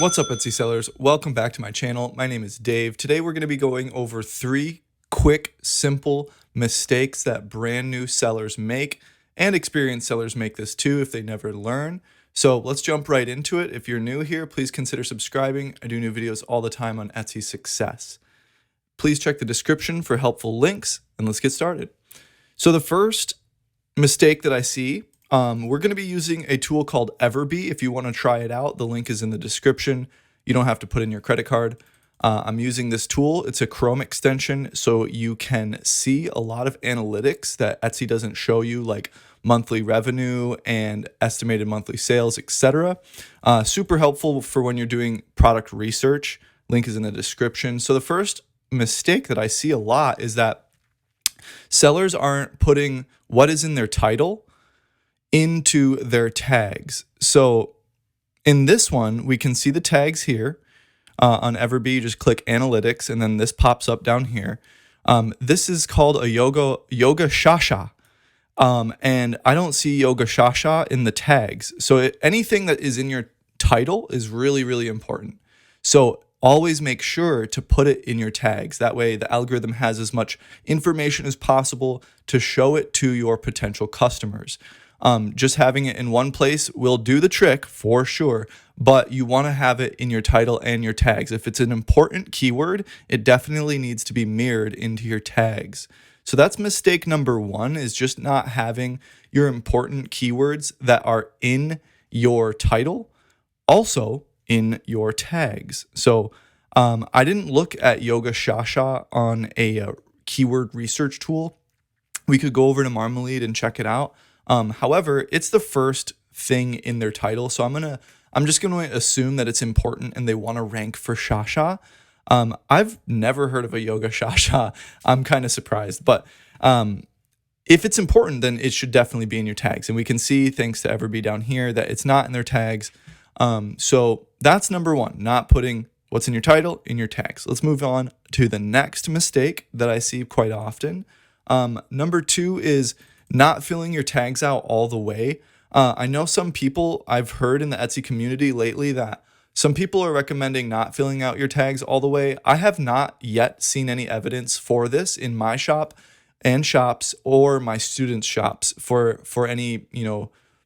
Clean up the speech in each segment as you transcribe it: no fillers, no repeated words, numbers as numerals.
What's up, Etsy sellers? Welcome back to my channel. My name is Dave. Today we're going to be going over 3 quick, simple mistakes that brand new sellers make, and experienced sellers make this too if they never learn. So let's jump right into it. If you're new here, please consider subscribing. I do new videos all the time on Etsy success. Please check the description for helpful links, and let's get started. So the first mistake that I see, we're going to be using a tool called Everbee. If you want to try it out, the link is in the description. You don't have to put in your credit card. I'm using this tool. It's a Chrome extension, so you can see a lot of analytics that Etsy doesn't show you, like monthly revenue and estimated monthly sales, etc. Super helpful for when you're doing product research. Link is in the description. So the first mistake that I see a lot is that sellers aren't putting what is in their title into their tags. So in this one, we can see the tags here on Everbee. You just click analytics, and then this pops up down here. This is called a yoga shasha. And I don't see yoga shasha in the tags. So anything that is in your title is really, really important. So always make sure to put it in your tags. That way the algorithm has as much information as possible to show it to your potential customers. Just having it in one place will do the trick for sure, but you want to have it in your title and your tags. If it's an important keyword, it definitely needs to be mirrored into your tags. So that's mistake number 1, is just not having your important keywords that are in your title also in your tags. So I didn't look at Yoga Shasha on a keyword research tool. We could go over to Marmalade and check it out. However, it's the first thing in their title, so I'm just going to assume that it's important and they want to rank for Shasha. I've never heard of a Yoga Shasha. I'm kind of surprised, but if it's important, then it should definitely be in your tags. And we can see, thanks to Everbee down here, that it's not in their tags. So that's number 1, not putting what's in your title in your tags. Let's move on to the next mistake that I see quite often. Number 2 is not filling your tags out all the way. I know some people, I've heard in the Etsy community lately that some people are recommending not filling out your tags all the way. I have not yet seen any evidence for this in my shop and shops or my students' shops for any,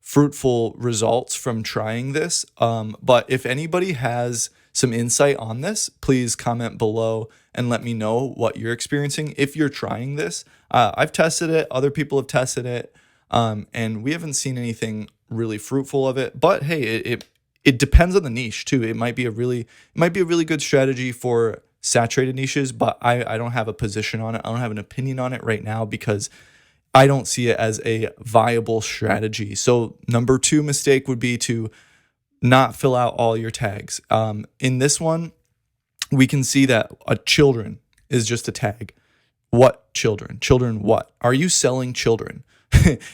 fruitful results from trying this. But if anybody has some insight on this, please comment below and let me know what you're experiencing if you're trying this. I've tested it, other people have tested it, and we haven't seen anything really fruitful of it. But hey, it depends on the niche too. It might be a really good strategy for saturated niches, but I don't have a position on it. I don't have an opinion on it right now because I don't see it as a viable strategy. So number 2 mistake would be to not fill out all your tags. In this one, we can see that a children is just a tag. What children? Children what? Are you selling children?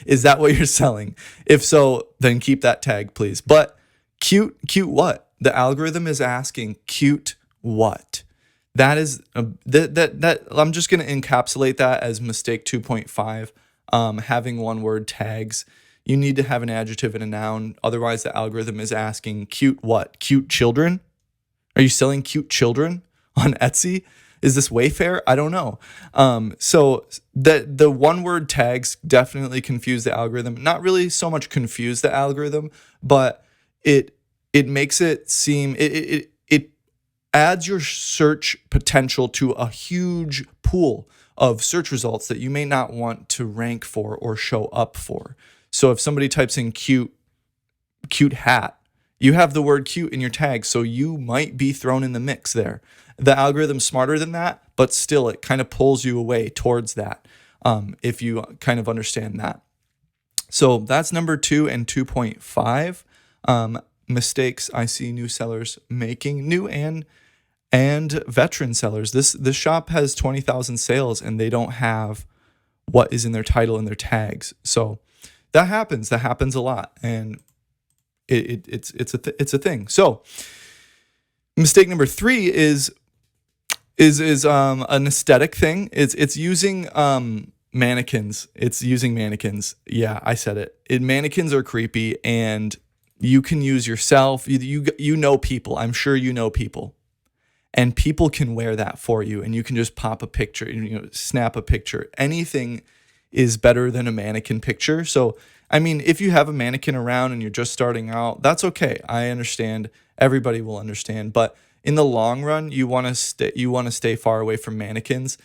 Is that what you're selling? If so, then keep that tag, please. But cute what? The algorithm is asking cute what? That is that I'm just going to encapsulate that as mistake 2.5. Having one word tags. You need to have an adjective and a noun. Otherwise, the algorithm is asking cute what? Cute children? Are you selling cute children on Etsy? Is this Wayfair? I don't know. So the one word tags definitely confuse the algorithm. Not really so much confuse the algorithm, but it makes it seem, it adds your search potential to a huge pool of search results that you may not want to rank for or show up for. So if somebody types in cute hat, you have the word cute in your tag, so you might be thrown in the mix there. The algorithm's smarter than that, but still it kind of pulls you away towards that if you kind of understand that. So that's number 2 and 2.5 mistakes I see new sellers making, new and veteran sellers. This shop has 20,000 sales and they don't have what is in their title and their tags. So that happens a lot, and it's a thing. So mistake number 3 is an aesthetic thing. It's using mannequins. It's using mannequins. Yeah, I said it. Mannequins are creepy, and you can use yourself. You know people. I'm sure you know people. And people can wear that for you, and you can just pop a picture, snap a picture. Anything is better than a mannequin picture. So, I mean, if you have a mannequin around and you're just starting out, that's okay. I understand. Everybody will understand. But in the long run, you want to stay far away from mannequins.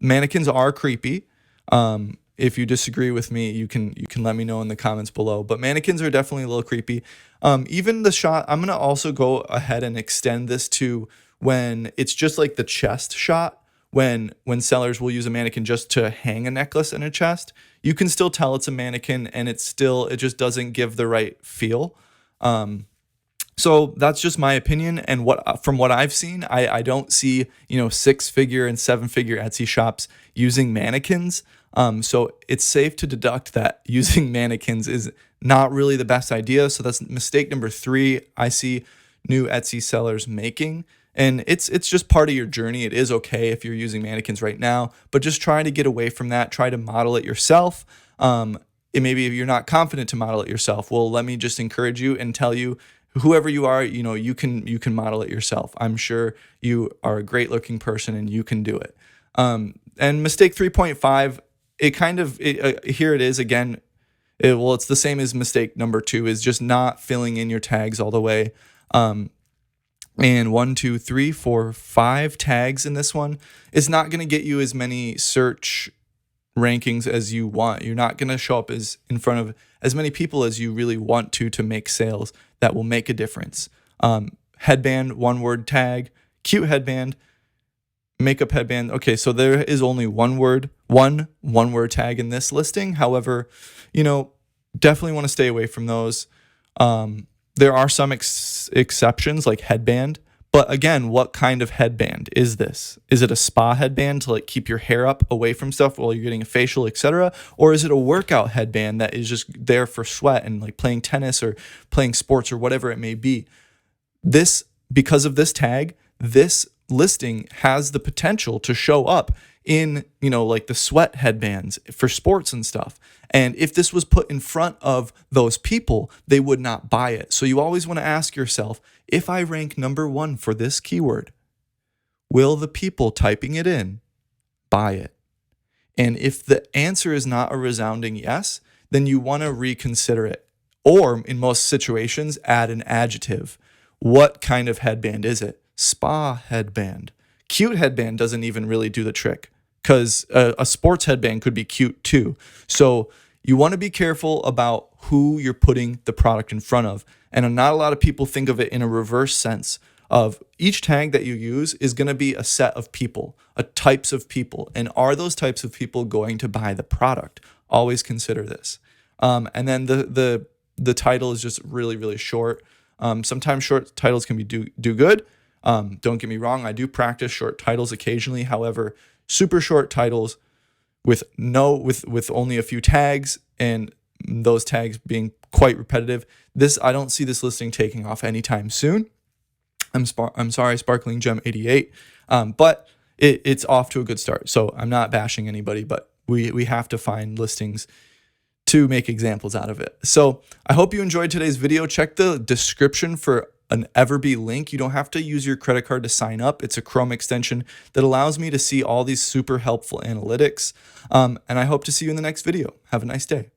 Mannequins are creepy. If you disagree with me, you can let me know in the comments below. But mannequins are definitely a little creepy. Even the shot, I'm gonna also go ahead and extend this to when it's just like the chest shot. When sellers will use a mannequin just to hang a necklace in a chest, you can still tell it's a mannequin, and it just doesn't give the right feel. So that's just my opinion, and from what I've seen, I don't see 6-figure and 7-figure Etsy shops using mannequins. So it's safe to deduct that using mannequins is not really the best idea. So that's mistake number 3 I see new Etsy sellers making. And it's just part of your journey. It is okay if you're using mannequins right now, but just try to get away from that. Try to model it yourself. Maybe if you're not confident to model it yourself, well, let me just encourage you and tell you, whoever you are, you can model it yourself. I'm sure you are a great looking person and you can do it. And mistake 3.5, here it is again. It's the same as mistake number 2, is just not filling in your tags all the way. And 1, 2, 3, 4, 5 tags in this one is not going to get you as many search rankings as you want. You're not going to show up in front of as many people as you really want to make sales that will make a difference. Headband, 1-word tag, cute headband, makeup headband. Okay, so there is only one word tag in this listing. However, definitely want to stay away from those. There are some exceptions like headband, but again, what kind of headband is this? Is it a spa headband to keep your hair up away from stuff while you're getting a facial, etc.? Or is it a workout headband that is just there for sweat and playing tennis or playing sports or whatever it may be? Because of this tag, this listing has the potential to show up in, the sweat headbands for sports and stuff. And if this was put in front of those people, they would not buy it. So you always want to ask yourself, if I rank number 1 for this keyword, will the people typing it in buy it? And if the answer is not a resounding yes, then you want to reconsider it. Or in most situations, add an adjective. What kind of headband is it? Spa headband. Cute headband doesn't even really do the trick, because a sports headband could be cute too. So you want to be careful about who you're putting the product in front of. And not a lot of people think of it in a reverse sense of each tag that you use is going to be a set of people, types of people. And are those types of people going to buy the product? Always consider this. And then the title is just really, really short. Sometimes short titles can do good. Don't get me wrong, I do practice short titles occasionally. However, super short titles with only a few tags, and those tags being quite repetitive, I don't see this listing taking off anytime soon. I'm sorry, Sparkling Gem 88, but it's off to a good start. So I'm not bashing anybody, but we have to find listings to make examples out of it. So I hope you enjoyed today's video. Check the description for an Everbee link. You don't have to use your credit card to sign up. It's a Chrome extension that allows me to see all these super helpful analytics. And I hope to see you in the next video. Have a nice day.